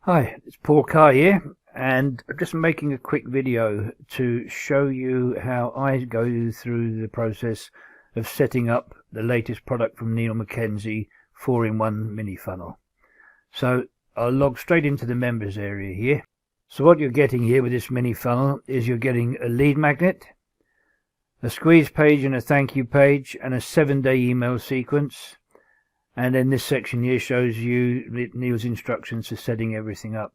Hi, it's Paul Carr here, and I'm just making a quick video to show you how I go through the process of setting up the latest product from Neill McKenzie 4-in-1 mini funnel. So I'll log straight into the members area here. So what you're getting here with this mini funnel is you're getting a lead magnet, a squeeze page and a thank you page, and a 7-day email sequence. And then this section here shows you Neill's instructions for setting everything up.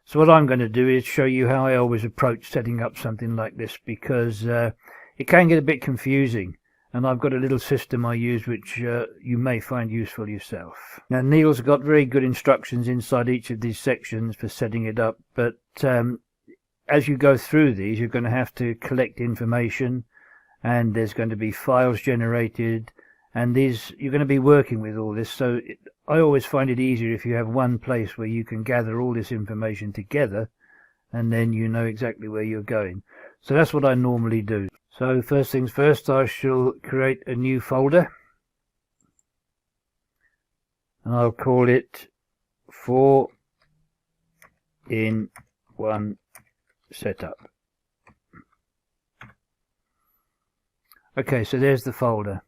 So what I'm going to do is show you how I always approach setting up something like this, because it can get a bit confusing. And I've got a little system I use which you may find useful yourself. Now Neill's got very good instructions inside each of these sections for setting it up, but as you go through these you're going to have to collect information, and there's going to be files generated. And you're going to be working with all this, so I always find it easier if you have one place where you can gather all this information together, and then you know exactly where you're going. So that's what I normally do. So first things first, I shall create a new folder, and I'll call it 4-in-1 setup. Okay, so there's the folder.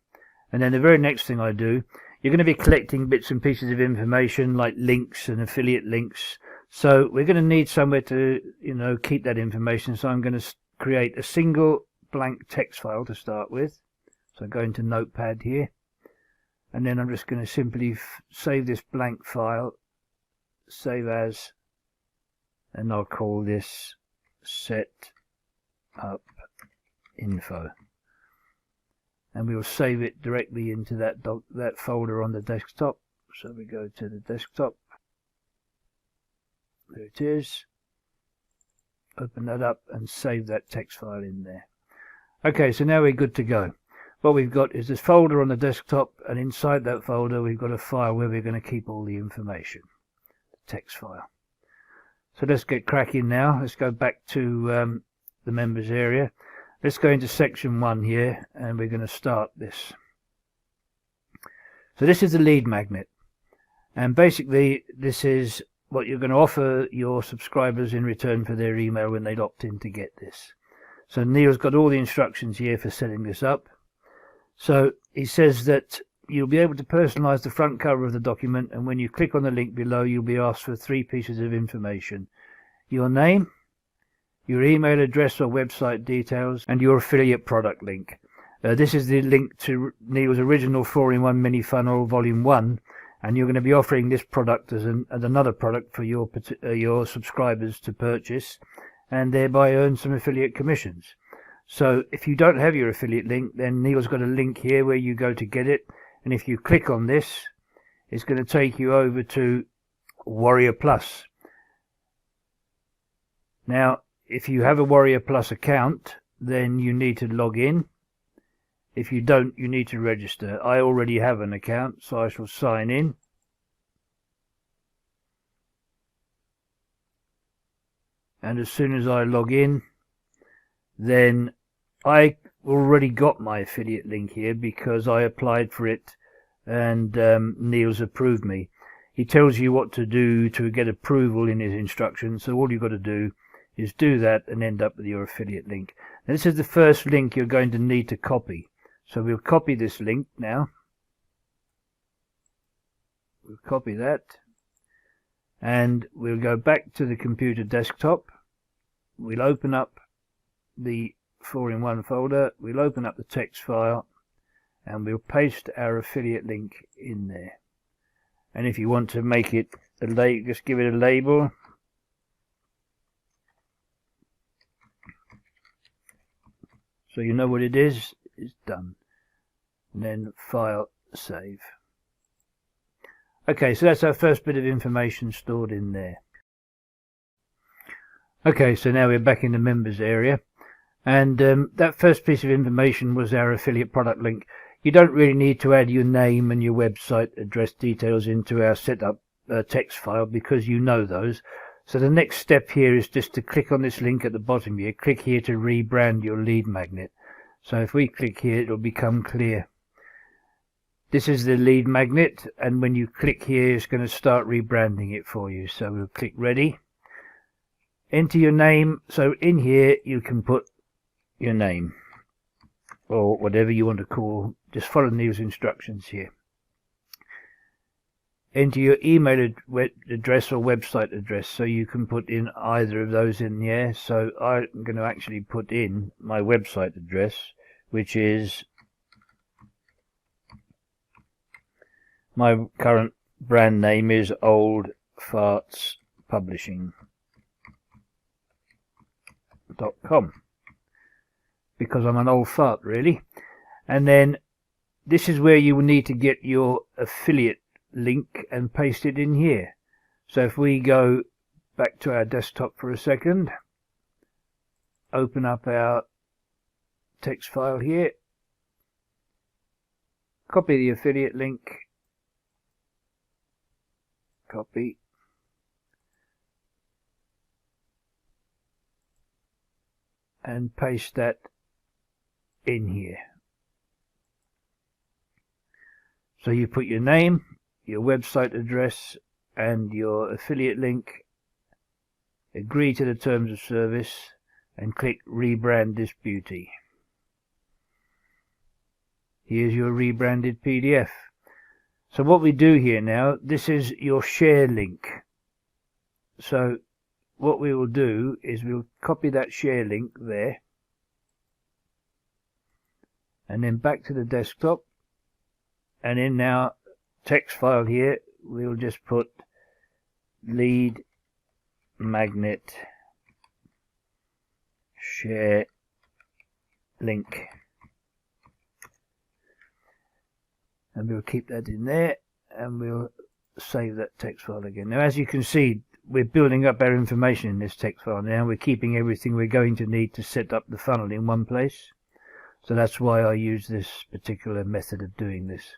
And then the very next thing I do, you're going to be collecting bits and pieces of information like links and affiliate links. So we're going to need somewhere to, keep that information. So I'm going to create a single blank text file to start with. So I go into Notepad here. And then I'm just going to simply save this blank file, save as, and I'll call this set up info. And we will save it directly into that folder on the desktop. So we go to the desktop. There it is. Open that up and save that text file in there. Okay, so now we're good to go. What we've got is this folder on the desktop, and inside that folder we've got a file where we're going to keep all the information. Text file. So let's get cracking now. Let's go back to the members area. Let's go into section 1 here, and we're going to start this. So this is the lead magnet, and basically this is what you're going to offer your subscribers in return for their email when they opt in to get this. So Neill's got all the instructions here for setting this up. So he says that you'll be able to personalize the front cover of the document, and when you click on the link below you'll be asked for 3 pieces of information: your name, your email address or website details, and your affiliate product link. This is the link to Neill's original 4-in-1 mini funnel volume 1, and you're going to be offering this product as another product for your subscribers to purchase, and thereby earn some affiliate commissions. So if you don't have your affiliate link, then Neill's got a link here where you go to get it, and if you click on this, it's going to take you over to Warrior Plus. Now, if you have a Warrior Plus account, then you need to log in. If you don't, you need to register. I already have an account, so I shall sign in. And as soon as I log in, then I already got my affiliate link here because I applied for it, and Neill's approved me. He tells you what to do to get approval in his instructions, so all you've got to do is do that and end up with your affiliate link. Now, this is the first link you're going to need to copy. So we'll copy this link now. We'll copy that. And we'll go back to the computer desktop. We'll open up the 4-in-1 folder. We'll open up the text file. And we'll paste our affiliate link in there. And if you want to make it just give it a label. So you know what it is. It's done. And then file, save. Okay, so that's our first bit of information stored in there. Okay, so now we're back in the members area, and that first piece of information was our affiliate product link. You don't really need to add your name and your website address details into our setup text file because you know those. So the next step here is just to click on this link at the bottom here. Click here to rebrand your lead magnet. So if we click here, it will become clear. This is the lead magnet, and when you click here it's going to start rebranding it for you. So we'll click ready, enter your name. So in here you can put your name or whatever you want to call, just follow Neill's instructions here. Enter your email address or website address, so you can put in either of those in there. So I'm going to actually put in my website address, which is my current brand name is oldfartspublishing.com, because I'm an old fart really. And then this is where you will need to get your affiliate link and paste it in here. So if we go back to our desktop for a second, open up our text file here, copy the affiliate link, copy, and paste that in here. So you put your name, your website address and your affiliate link, agree to the terms of service, and click rebrand this beauty. Here's your rebranded PDF. So what we do here now, this is your share link. So what we will do is we'll copy that share link there, and then back to the desktop, and in our text file here we'll just put lead magnet share link, and we'll keep that in there, and we'll save that text file again. Now as you can see, we're building up our information in this text file now. We're keeping everything we're going to need to set up the funnel in one place. So that's why I use this particular method of doing this.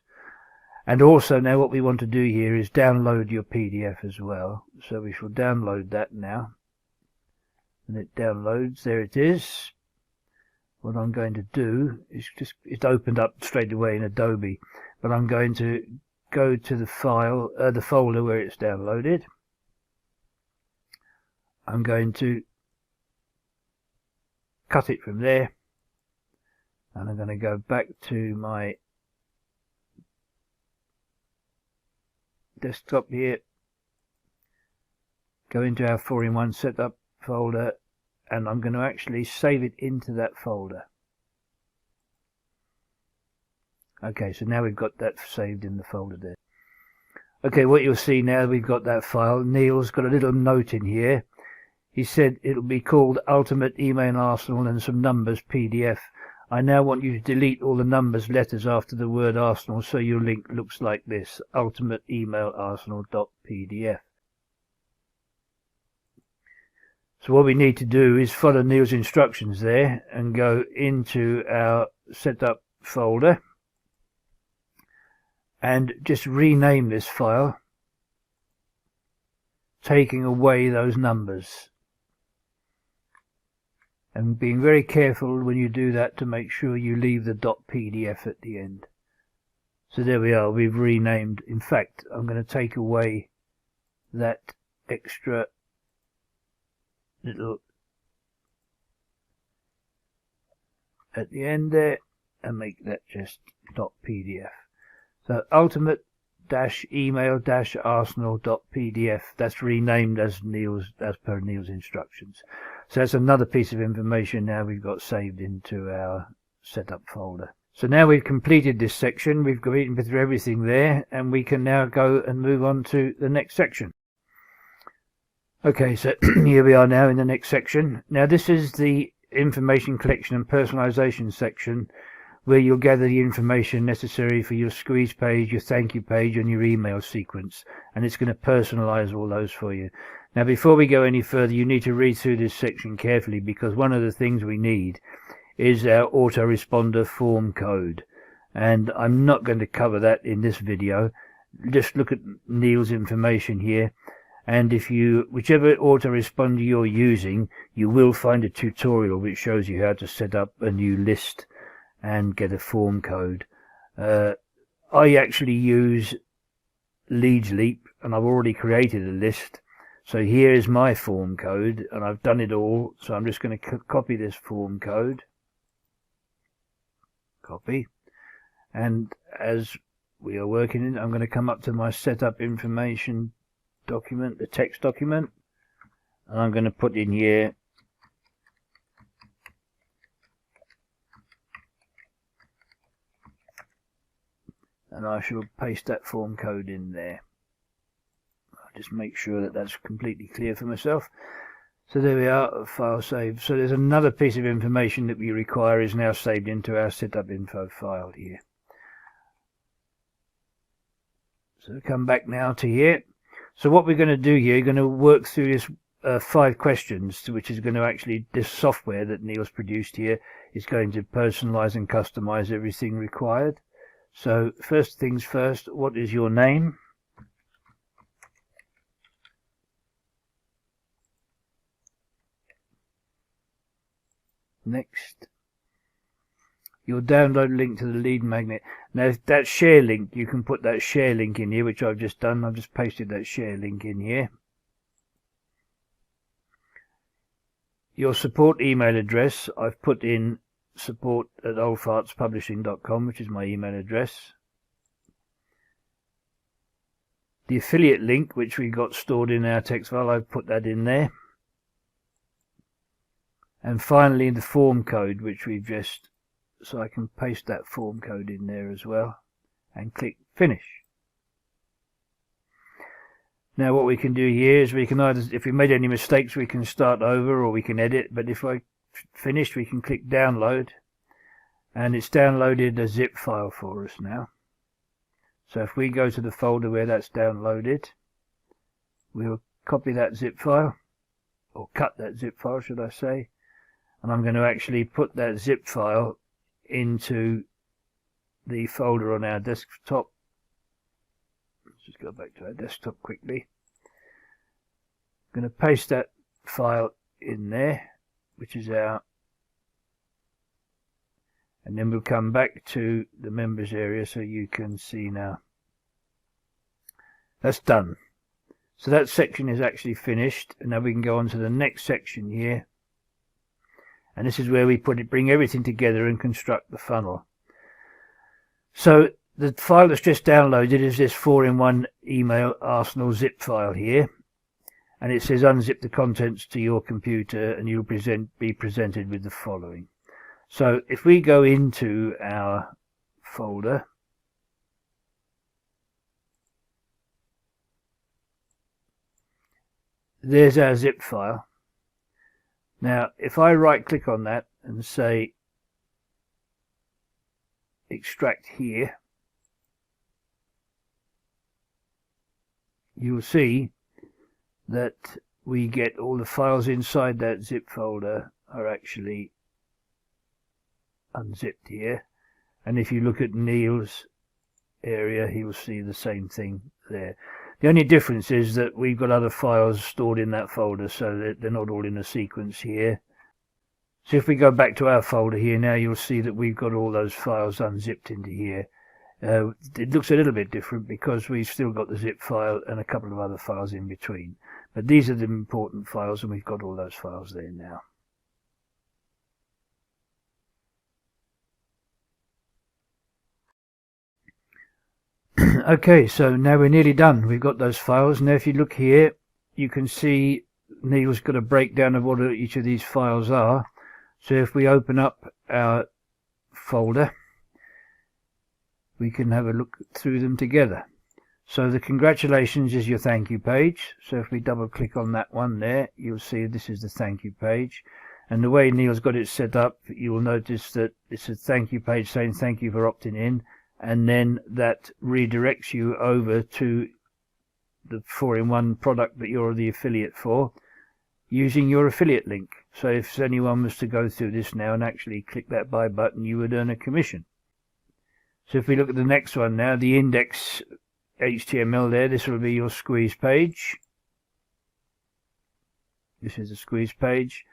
And also now what we want to do here is download your PDF as well. So we shall download that now. And it downloads, there it is. What I'm going to do is it's opened up straight away in Adobe, but I'm going to go to the file, the folder where it's downloaded. I'm going to cut it from there, and I'm going to go back to my desktop here, go into our 4-in-1 setup folder, and I'm going to actually save it into that folder. Okay, so now we've got that saved in the folder there. Okay, what you'll see now, we've got that file. Neill's got a little note in here. He said it'll be called Ultimate Email Arsenal and some numbers PDF. I now want you to delete all the numbers, letters after the word Arsenal, so your link looks like this, ultimateemailarsenal.pdf. So what we need to do is follow Neill's instructions there and go into our setup folder and just rename this file, taking away those numbers. And being very careful when you do that to make sure you leave the .pdf at the end. So there we are, we've renamed. In fact, I'm going to take away that extra little at the end there and make that just .pdf. So ultimate-email-arsenal.pdf, that's renamed as per Neill's instructions. So that's another piece of information now we've got saved into our setup folder. So now we've completed this section, we've been through everything there, and we can now go and move on to the next section. Okay, so here we are now in the next section. Now this is the information collection and personalization section, where you'll gather the information necessary for your squeeze page, your thank you page, and your email sequence, and it's going to personalize all those for you. Now before we go any further, you need to read through this section carefully, because one of the things we need is our autoresponder form code, and I'm not going to cover that in this video. Just look at Neill's information here, and if you, whichever autoresponder you're using, you will find a tutorial which shows you how to set up a new list and get a form code. I actually use Leads Leap, and I've already created a list. So here is my form code, and I've done it all. So I'm just going to copy this form code. Copy. And as we are working in, I'm going to come up to my setup information document, the text document, and I'm going to put in here and I shall paste that form code in there. I'll just make sure that that's completely clear for myself. So there we are, file saved. So there's another piece of information that we require is now saved into our setup info file here. So come back now to here. So what we're going to do here, you're going to work through this 5 questions, which is going to actually, this software that Neill's produced here is going to personalize and customize everything required. So first things first, what is your name? Next, your download link to the lead magnet. Now that share link, you can put that share link in here, which I've just done. I've just pasted that share link in here. Your support email address, I've put in support@oldfartspublishing.com, which is my email address. The affiliate link, which we got stored in our text file, I've put that in there. And finally the form code, which we've just, so I can paste that form code in there as well and click finish. Now what we can do here is we can either, if we made any mistakes, we can start over or we can edit. But if I finished, we can click download, and it's downloaded a zip file for us now. So if we go to the folder where that's downloaded, we'll copy that zip file, or cut that zip file should I say, and I'm going to actually put that zip file into the folder on our desktop. Let's just go back to our desktop quickly. I'm going to paste that file in there, which is our, and then we'll come back to the members area so you can see now. That's done. So that section is actually finished, and now we can go on to the next section here. And this is where we bring everything together and construct the funnel. So the file that's just downloaded is this 4-in-1 email arsenal zip file here, and it says unzip the contents to your computer and you'll be presented with the following. So if we go into our folder, there's our zip file. Now if I right click on that and say extract here, you'll see that we get all the files inside that zip folder are actually unzipped here, and if you look at Neill's area, he will see the same thing there. The only difference is that we've got other files stored in that folder, so that they're not all in a sequence here. So if we go back to our folder here now, you'll see that we've got all those files unzipped into here. It looks a little bit different because we've still got the zip file and a couple of other files in between, but these are the important files and we've got all those files there now. Okay, so now we're nearly done. We've got those files. Now if you look here, you can see Neill's got a breakdown of what each of these files are. So if we open up our folder, we can have a look through them together. So the congratulations is your thank you page. So if we double click on that one there, you'll see this is the thank you page. And the way Neill's got it set up, you will notice that it's a thank you page saying thank you for opting in, and then that redirects you over to the 4-in-1 product that you're the affiliate for using your affiliate link. So if anyone was to go through this now and actually click that buy button, you would earn a commission. So if we look at the next one now, the index HTML there, this will be your squeeze page. This is the squeeze page,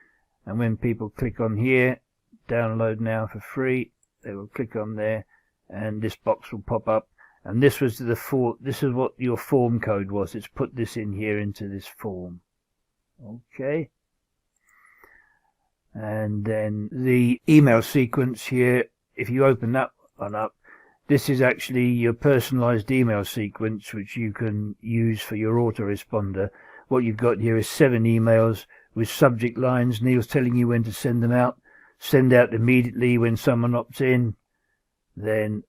and when people click on here, download now for free, they will click on there and this box will pop up, and this was this is what your form code was. It's put this in here into this form. Okay. And then the email sequence here, if you open that one up, this is actually your personalized email sequence, which you can use for your autoresponder. What you've got here is 7 emails with subject lines. Neill's telling you when to send them out. Send out immediately when someone opts in, then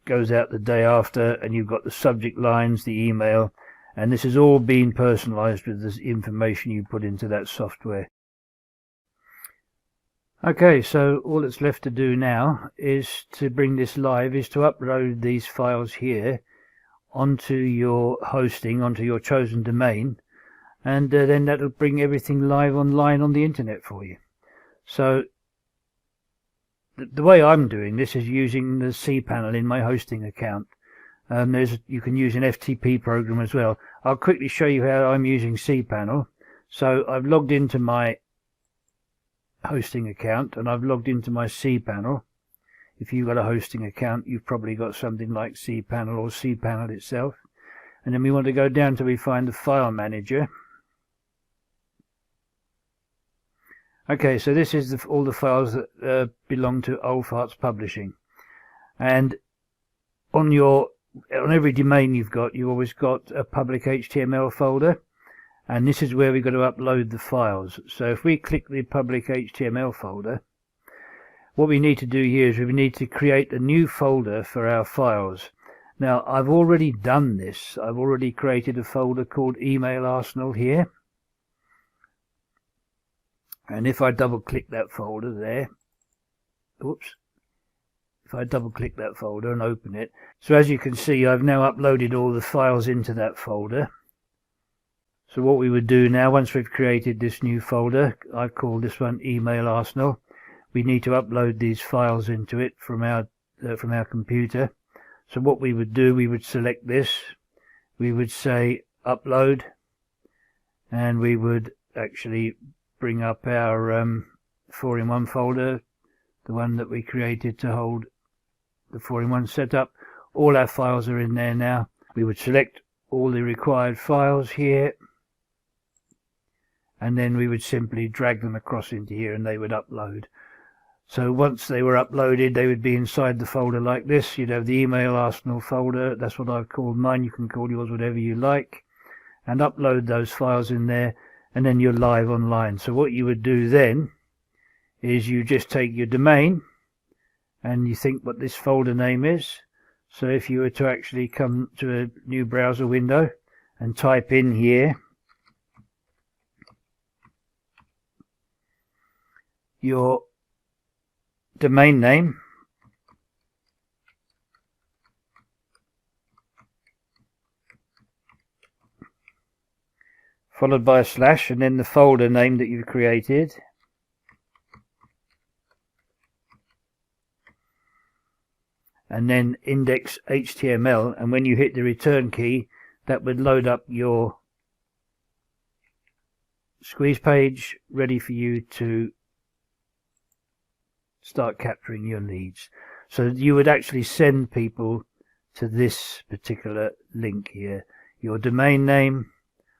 goes out the day after, and you've got the subject lines, the email, and this is all being personalized with the information you put into that software. Okay, so all that's left to do now is to bring this live, is to upload these files here onto your hosting, onto your chosen domain, and then that'll bring everything live online on the internet for you. So the way I'm doing this is using the cPanel in my hosting account. You can use an FTP program as well. I'll quickly show you how I'm using cPanel. So I've logged into my hosting account and I've logged into my cPanel. If you've got a hosting account, you've probably got something like cPanel or cPanel itself. And then we want to go down till we find the file manager. Okay, so this is all the files that belong to Old Farts Publishing. And on every domain you've always got a public HTML folder. And this is where we've got to upload the files. So if we click the public HTML folder, what we need to do here is we need to create a new folder for our files. Now, I've already done this. I've already created a folder called Email Arsenal here. And if I double click that folder there, if I double click that folder and open it, so as you can see, I've now uploaded all the files into that folder. So what we would do now, once we've created this new folder, I've called this one Email Arsenal, we need to upload these files into it from our computer. So what we would do, we would select this, we would say upload, and we would actually bring up our 4-in-1 folder, the one that we created to hold the 4-in-1 setup. All our files are in there now. We would select all the required files here, and then we would simply drag them across into here and they would upload. So once they were uploaded, they would be inside the folder like this. You'd have the Email Arsenal folder. That's what I've called mine. You can call yours whatever you like, and upload those files in there, and then you're live online. So what you would do then is you just take your domain and you think what this folder name is. So if you were to actually come to a new browser window and type in here your domain name, followed by a slash, and then the folder name that you've created, and then index HTML, and when you hit the return key, that would load up your squeeze page ready for you to start capturing your leads. So you would actually send people to this particular link here, your domain name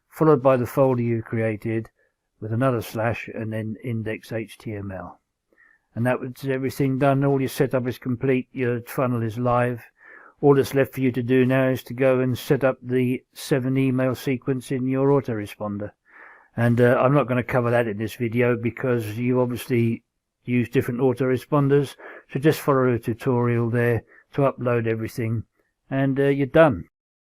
followed by the folder you've created with another slash, and then index HTML. And that was everything done. All your setup is complete. Your funnel is live. All that's left for you to do now is to go and set up the 7 email sequence in your autoresponder. And I'm not going to cover that in this video because you obviously use different autoresponders. So just follow a tutorial there to upload everything, and you're done.